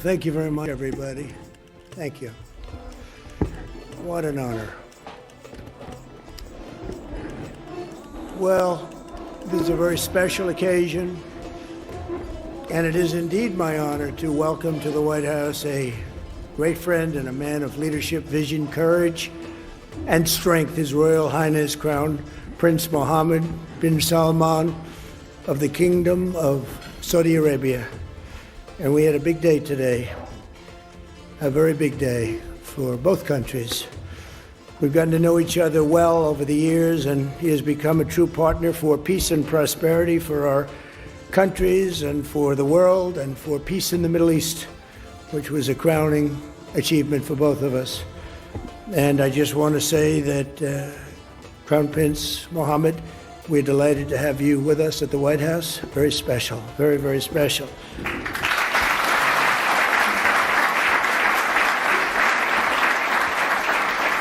thank you very much, everybody. Thank you. What an honor. Well, this is a very special occasion, and it is indeed my honor to welcome to the White House a great friend and a man of leadership, vision, courage, and strength, His Royal Highness Crown Prince Mohammed bin Salman of the Kingdom of Saudi Arabia. And we had a big day today, a very big day for both countries. We've gotten to know each other well over the years, and he has become a true partner for peace and prosperity for our countries and for the world and for peace in the Middle East, which was a crowning achievement for both of us. And I just want to say that Crown Prince Mohammed, we're delighted to have you with us at the White House. Very special, very, very special.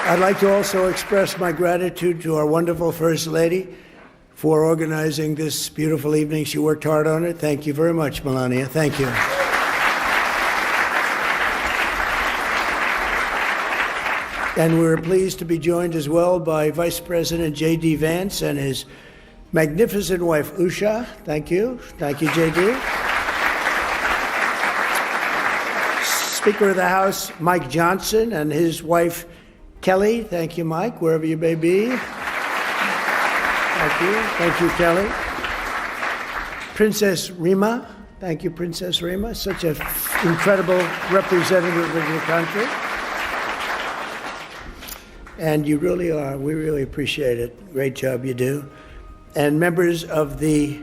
I'd like to also express my gratitude to our wonderful First Lady for organizing this beautiful evening. She worked hard on it. Thank you very much, Melania. Thank you. And we're pleased to be joined as well by Vice President J.D. Vance and his magnificent wife, Usha. Thank you. Thank you, J.D. Speaker of the House, Mike Johnson, and his wife, Kelly. Thank you, Mike, wherever you may be. Thank you. Thank you, Kelly. Princess Rima. Thank you, Princess Rima. Such an incredible representative of your country. And you really are. We really appreciate it. Great job you do. And members of the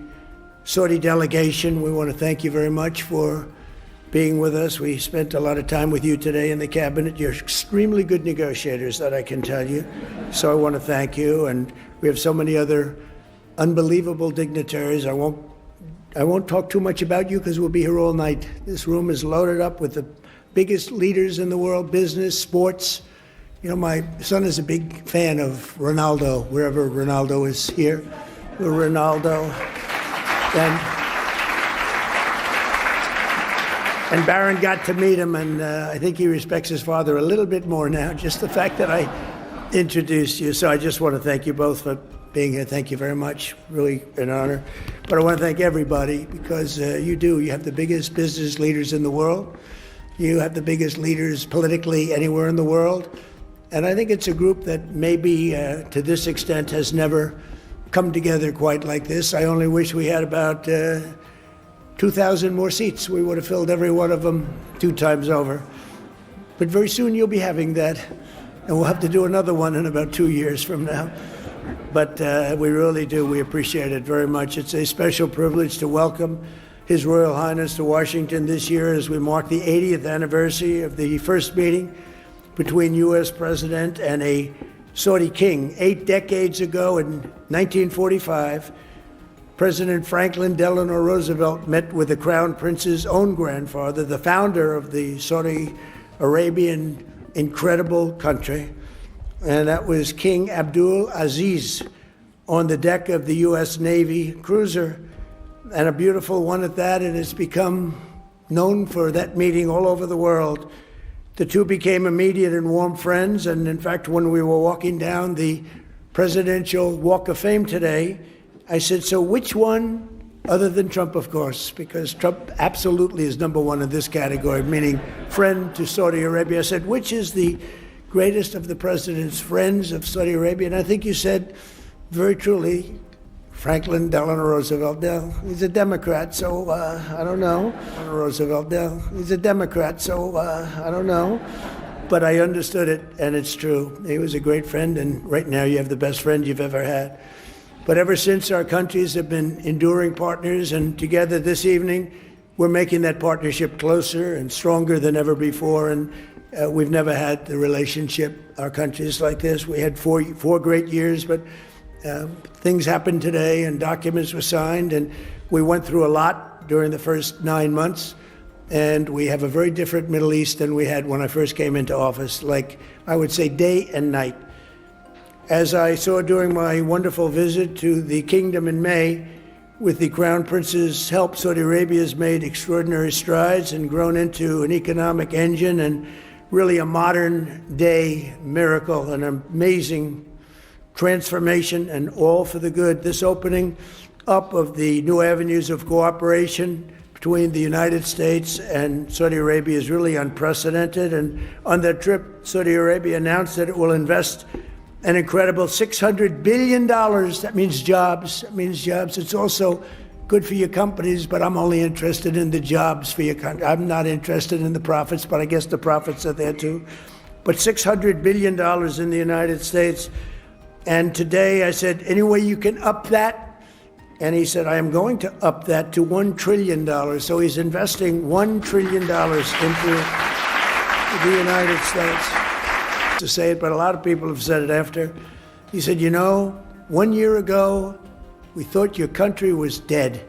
Saudi delegation, we want to thank you very much for being with us. We spent a lot of time with you today in the cabinet. You're extremely good negotiators, that I can tell you. So I want to thank you. And we have so many other unbelievable dignitaries. I won't talk too much about you because we'll be here all night. This room is loaded up with the biggest leaders in the world, business, sports. You know, my son is a big fan of Ronaldo, wherever Ronaldo is here. Ronaldo. And Barron got to meet him, and I think he respects his father a little bit more now, just the fact that I introduced you. So I just want to thank you both for being here. Thank you very much. Really an honor. But I want to thank everybody because you do. You have the biggest business leaders in the world. You have the biggest leaders politically anywhere in the world. And I think it's a group that maybe to this extent has never come together quite like this. I only wish we had about 2,000 more seats. We would have filled every one of them 2 times over. But very soon you'll be having that, and we'll have to do another one in about 2 years from now. But we really do. We appreciate it very much. It's a special privilege to welcome His Royal Highness to Washington this year as we mark the 80th anniversary of the first meeting between U.S. President and a Saudi king. 8 decades ago in 1945, President Franklin Delano Roosevelt met with the Crown Prince's own grandfather, the founder of the Saudi Arabian incredible country, and that was King Abdul Aziz on the deck of the U.S. Navy cruiser, and a beautiful one at that, and it's become known for that meeting all over the world. The two became immediate and warm friends, and in fact, when we were walking down the Presidential Walk of Fame today, I said, so which one, other than Trump, of course, because Trump absolutely is number one in this category, meaning friend to Saudi Arabia. I said, which is the greatest of the president's friends of Saudi Arabia? And I think you said, very truly, Franklin Delano Roosevelt. Now, he's a Democrat, so I don't know. Roosevelt, now, he's a Democrat, so I don't know. But I understood it, and it's true. He was a great friend, and right now you have the best friend you've ever had. But ever since, our countries have been enduring partners, and together this evening, we're making that partnership closer and stronger than ever before. And we've never had the relationship, our countries, like this. We had four great years, but things happened today, and documents were signed, and we went through a lot during the first 9 months. And we have a very different Middle East than we had when I first came into office, like I would say day and night. As I saw during my wonderful visit to the kingdom in May, With the Crown Prince's help, Saudi Arabia has made extraordinary strides and grown into an economic engine and really a modern-day miracle, an amazing transformation, and all for the good. This opening up of the new avenues of cooperation between the United States and Saudi Arabia is really unprecedented. And on that trip, Saudi Arabia announced that it will invest an incredible $600 billion. That means jobs. That means jobs. It's also good for your companies, but I'm only interested in the jobs for your country. I'm not interested in the profits, but I guess the profits are there too. But $600 billion in the United States. And today I said, any way you can up that? And he said, I am going to up that to $1 trillion. So he's investing $1 trillion into the United States. To say it, but a lot of people have said it after. He said, 1 year ago, we thought your country was dead.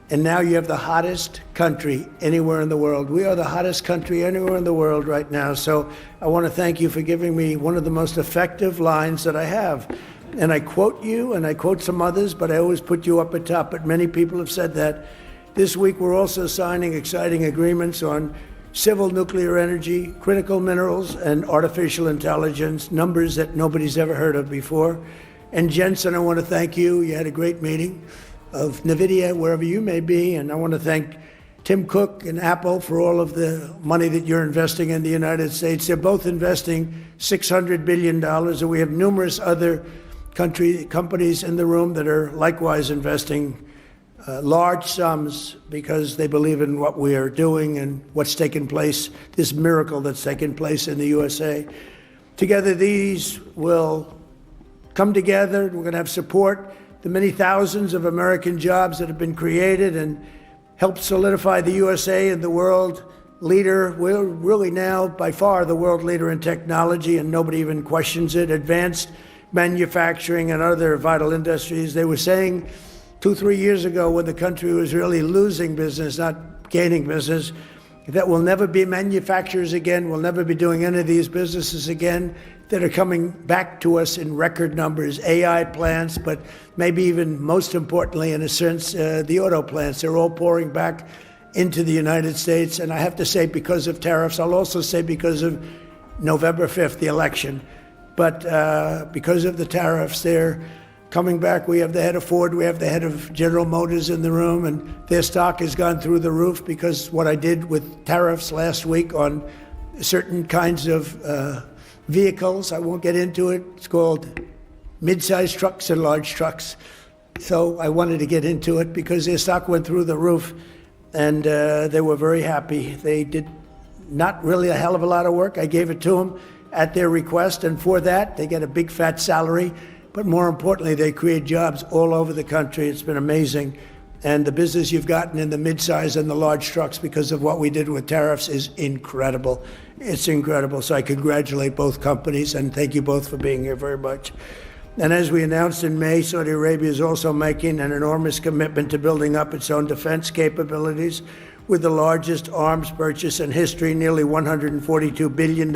And now you have the hottest country anywhere in the world. We are the hottest country anywhere in the world right now. So I want to thank you for giving me one of the most effective lines that I have. And I quote you, and I quote some others, but I always put you up at top. But many people have said that. This week, we're also signing exciting agreements on civil nuclear energy, critical minerals, and artificial intelligence, numbers that nobody's ever heard of before. And Jensen, I want to thank you. You had a great meeting of NVIDIA, wherever you may be. And I want to thank Tim Cook and Apple for all of the money that you're investing in the United States. They're both investing $600 billion, and we have numerous other companies in the room that are likewise investing large sums because they believe in what we are doing and what's taken place, this miracle that's taken place in the USA. Together, these will come together. We're going to have support the many thousands of American jobs that have been created and help solidify the USA and the world leader. We're really now by far the world leader in technology, and nobody even questions it. Advanced manufacturing and other vital industries. They were saying 2-3 years ago, when the country was really losing business, not gaining business, that we'll never be manufacturers again, we'll never be doing any of these businesses again, that are coming back to us in record numbers. AI plants, but maybe even most importantly, in a sense, the auto plants. They're all pouring back into the United States. And I have to say, because of tariffs, I'll also say because of November 5th, the election. But because of the tariffs, they're coming back. We have the head of Ford, we have the head of General Motors in the room, and their stock has gone through the roof because what I did with tariffs last week on certain kinds of vehicles, I won't get into it. It's called mid-sized trucks and large trucks. So I wanted to get into it because their stock went through the roof, and they were very happy. They did not really a hell of a lot of work. I gave it to them at their request, and for that, they get a big fat salary. But more importantly, they create jobs all over the country. It's been amazing. And the business you've gotten in the midsize and the large trucks because of what we did with tariffs is incredible. It's incredible. So I congratulate both companies and thank you both for being here very much. And as we announced in May, Saudi Arabia is also making an enormous commitment to building up its own defense capabilities with the largest arms purchase in history, nearly $142 billion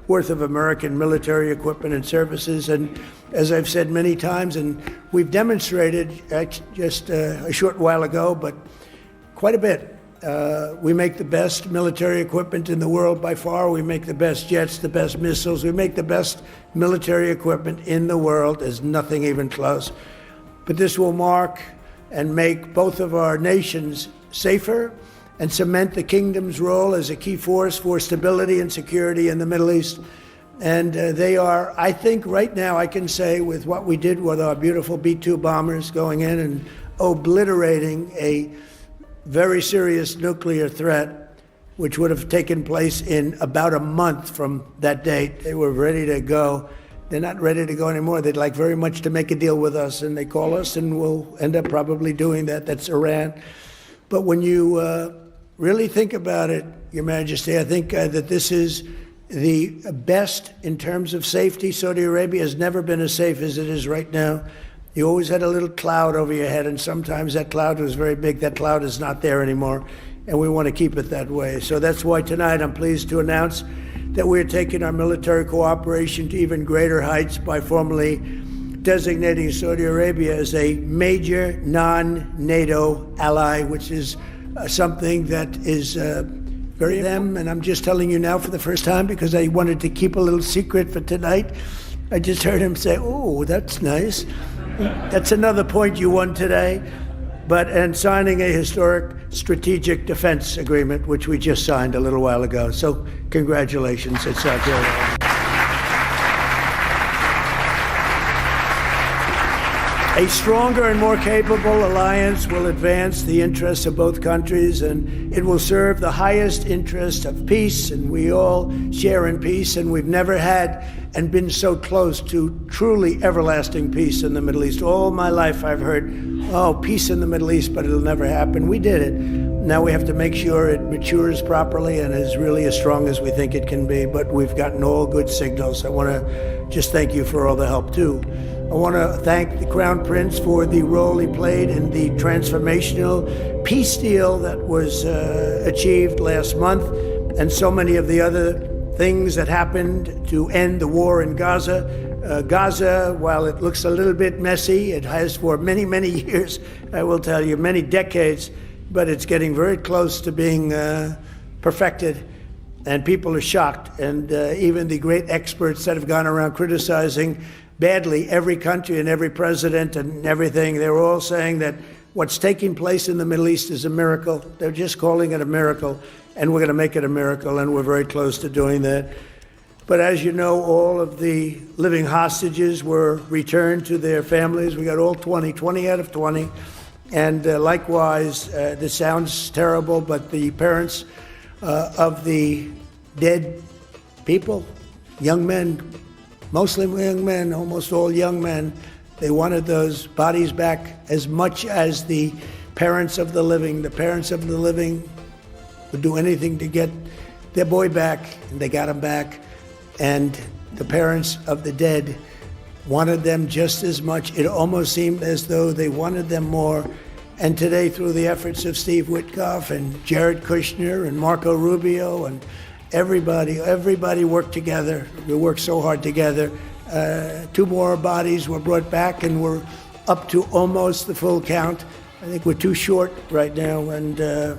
worth of American military equipment and services. And as I've said many times, and we've demonstrated just a short while ago, but quite a bit, we make the best military equipment in the world by far. We make the best jets, the best missiles. We make the best military equipment in the world. There's nothing even close. But this will mark and make both of our nations safer and cement the kingdom's role as a key force for stability and security in the Middle East. And they are, I think right now I can say, with what we did with our beautiful B-2 bombers going in and obliterating a very serious nuclear threat, which would have taken place in about a month from that date. They were ready to go. They're not ready to go anymore. They'd like very much to make a deal with us, and they call us, and we'll end up probably doing that. That's Iran. But when you really think about it, Your Majesty, I think that this is the best in terms of safety. Saudi Arabia has never been as safe as it is right now. You always had a little cloud over your head, and sometimes that cloud was very big. That cloud is not there anymore, and we want to keep it that way. So that's why tonight I'm pleased to announce that we're taking our military cooperation to even greater heights by formally designating Saudi Arabia as a major non-NATO ally, which is something that is very them. And I'm just telling you now for the first time because I wanted to keep a little secret for tonight. I just heard him say, "Oh, that's nice." That's another point you won today. And signing a historic strategic defense agreement, which we just signed a little while ago. So congratulations. It's great. A stronger and more capable alliance will advance the interests of both countries, and it will serve the highest interest of peace, and we all share in peace, and we've never had and been so close to truly everlasting peace in the Middle East. All my life I've heard, oh, peace in the Middle East, but it'll never happen. We did it. Now we have to make sure it matures properly and is really as strong as we think it can be, but we've gotten all good signals. I want to just thank you for all the help, too. I want to thank the Crown Prince for the role he played in the transformational peace deal that was achieved last month, and so many of the other things that happened to end the war in Gaza. Gaza, while it looks a little bit messy, it has for many, many years, I will tell you, many decades, but it's getting very close to being perfected. And people are shocked. And even the great experts that have gone around criticizing badly every country and every president and everything, they're all saying that what's taking place in the Middle East is a miracle. They're just calling it a miracle, and we're going to make it a miracle, and we're very close to doing that. But as you know, all of the living hostages were returned to their families. We got all 20 out of 20. And likewise, this sounds terrible, but the parents of the dead people, young men, mostly young men, almost all young men, they wanted those bodies back as much as the parents of the living. The parents of the living would do anything to get their boy back, and they got him back. And the parents of the dead wanted them just as much. It almost seemed as though they wanted them more. And today, through the efforts of Steve Witkoff and Jared Kushner and Marco Rubio and everybody worked together. We worked so hard together. 2 more bodies were brought back, and we're up to almost the full count. I think we're too short right now, and a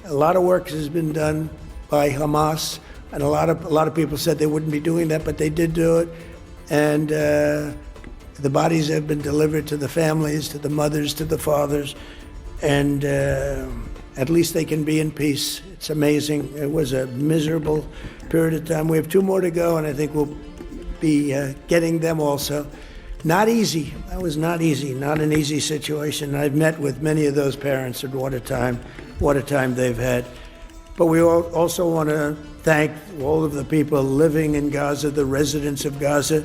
lot of work has been done by Hamas, and a lot of people said they wouldn't be doing that, but they did do it. And the bodies have been delivered to the families, to the mothers, to the fathers, and at least they can be in peace. It's amazing. It was a miserable period of time. We have 2 more to go, and I think we'll be getting them also. Not easy. That was not easy. Not an easy situation. I've met with many of those parents, and what a time they've had. But we also want to thank all of the people living in Gaza, the residents of Gaza,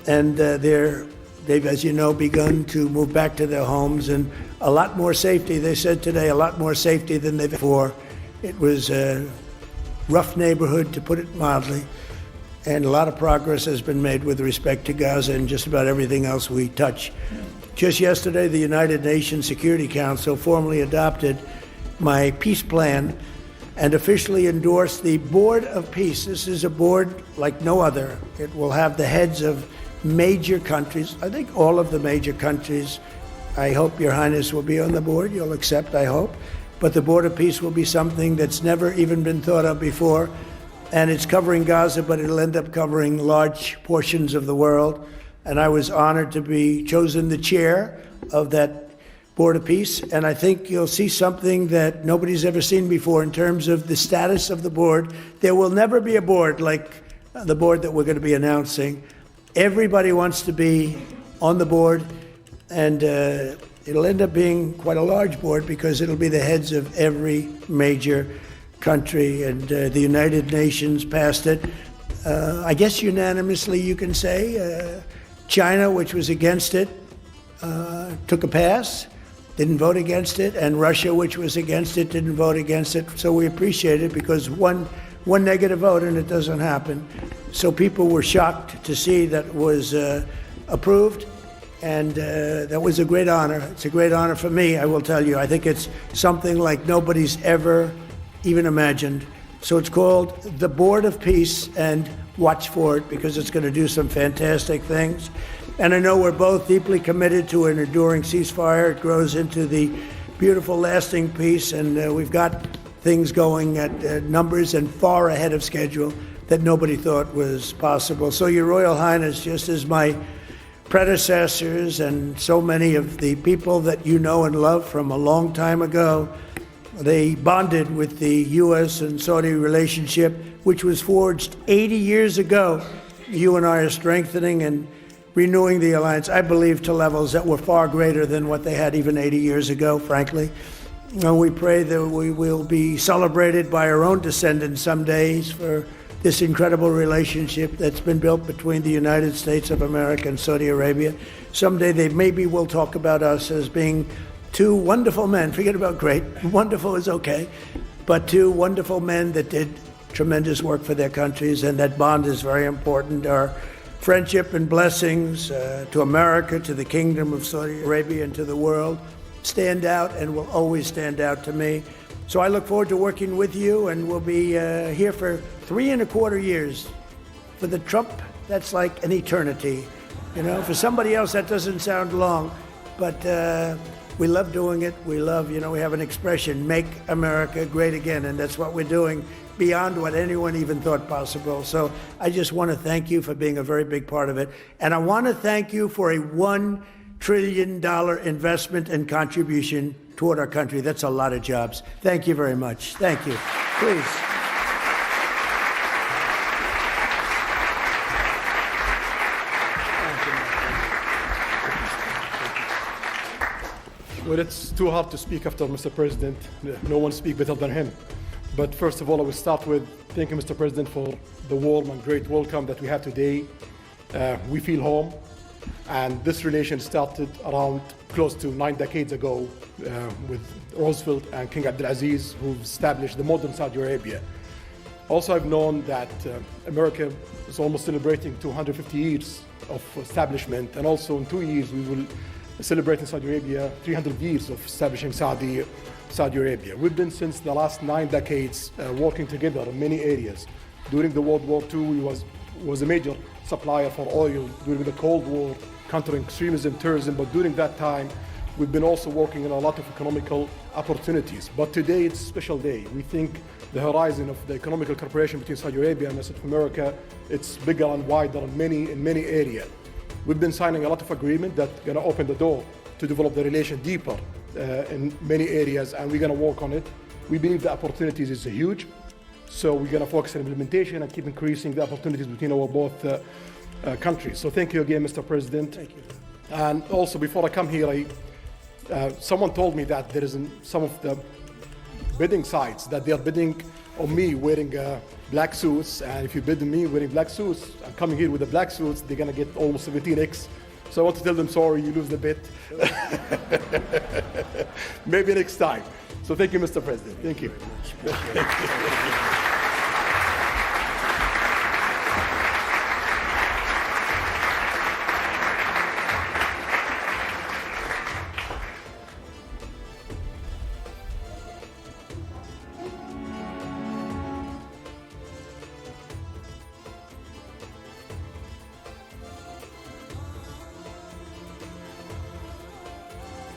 and they've, as you know, begun to move back to their homes, and a lot more safety. They said today a lot more safety than they've before. It was a rough neighborhood, to put it mildly, and a lot of progress has been made with respect to Gaza and just about everything else we touch. Just yesterday, the United Nations Security Council formally adopted my peace plan and officially endorsed the Board of Peace. This is a board like no other. It will have the heads of major countries, I think all of the major countries. I hope Your Highness will be on the board. You'll accept, I hope. But the Board of Peace will be something that's never even been thought of before. And it's covering Gaza, but it'll end up covering large portions of the world. And I was honored to be chosen the chair of that Board of Peace. And I think you'll see something that nobody's ever seen before in terms of the status of the board. There will never be a board like the board that we're going to be announcing. Everybody wants to be on the board, and it'll end up being quite a large board because it'll be the heads of every major country, and the United Nations passed it. I guess unanimously, you can say. China, which was against it, took a pass, didn't vote against it, and Russia, which was against it, didn't vote against it. So we appreciate it because one negative vote and it doesn't happen. So people were shocked to see that it was approved, and that was a great honor. It's a great honor for me, I will tell you. I think it's something like nobody's ever even imagined. So it's called the Board of Peace, and watch for it because it's going to do some fantastic things. And I know we're both deeply committed to an enduring ceasefire. It grows into the beautiful, lasting peace, and we've got things going at numbers and far ahead of schedule that nobody thought was possible. So, Your Royal Highness, just as my predecessors and so many of the people that you know and love from a long time ago, they bonded with the U.S. and Saudi relationship, which was forged 80 years ago. You and I are strengthening and renewing the alliance, I believe, to levels that were far greater than what they had even 80 years ago, frankly. And we pray that we will be celebrated by our own descendants some days for this incredible relationship that's been built between the United States of America and Saudi Arabia. Someday they maybe will talk about us as being two wonderful men. Forget about great. Wonderful is okay. But two wonderful men that did tremendous work for their countries, and that bond is very important. Our friendship and blessings to America, to the Kingdom of Saudi Arabia, and to the world stand out and will always stand out to me. So I look forward to working with you, and we'll be here for 3.25 years. For the Trump, that's like an eternity. You know, for somebody else, that doesn't sound long, but we love doing it. We love, you know, we have an expression, make America great again, and that's what we're doing beyond what anyone even thought possible. So I just want to thank you for being a very big part of it. And I want to thank you for a $1 trillion investment and contribution toward our country. That's a lot of jobs. Thank you very much. Thank you. Please. Well, it's too hard to speak after Mr. President. No one speaks better than him. But first of all, I will start with thanking Mr. President for the warm and great welcome that we have today. We feel home, and this relation started around close to 9 decades ago with Roosevelt and King Abdulaziz, who established the modern Saudi Arabia. Also, I've known that America is almost celebrating 250 years of establishment, and also in 2 years we will celebrate in Saudi Arabia 300 years of establishing Saudi Arabia. We've been since the last 9 decades working together in many areas. During the World War II, we was a major supplier for oil. During the Cold War, countering extremism, terrorism, but during that time, we've been also working on a lot of economical opportunities. But today, it's a special day. We think the horizon of the economical cooperation between Saudi Arabia and South America, it's bigger and wider in many areas. We've been signing a lot of agreements that are going to open the door to develop the relation deeper in many areas, and we're going to work on it. We believe the opportunities is huge, so we're going to focus on implementation and keep increasing the opportunities between our both countries. So thank you again, Mr. President. Thank you. And also, before I come here, someone told me that there is some of the bidding sites that they are bidding on me wearing black suits, and if you bid on me wearing black suits, I'm coming here with the black suits, they're going to get almost 17x. So I want to tell them, sorry, you lose the bid. Maybe next time. So thank you, Mr. President. Thank you.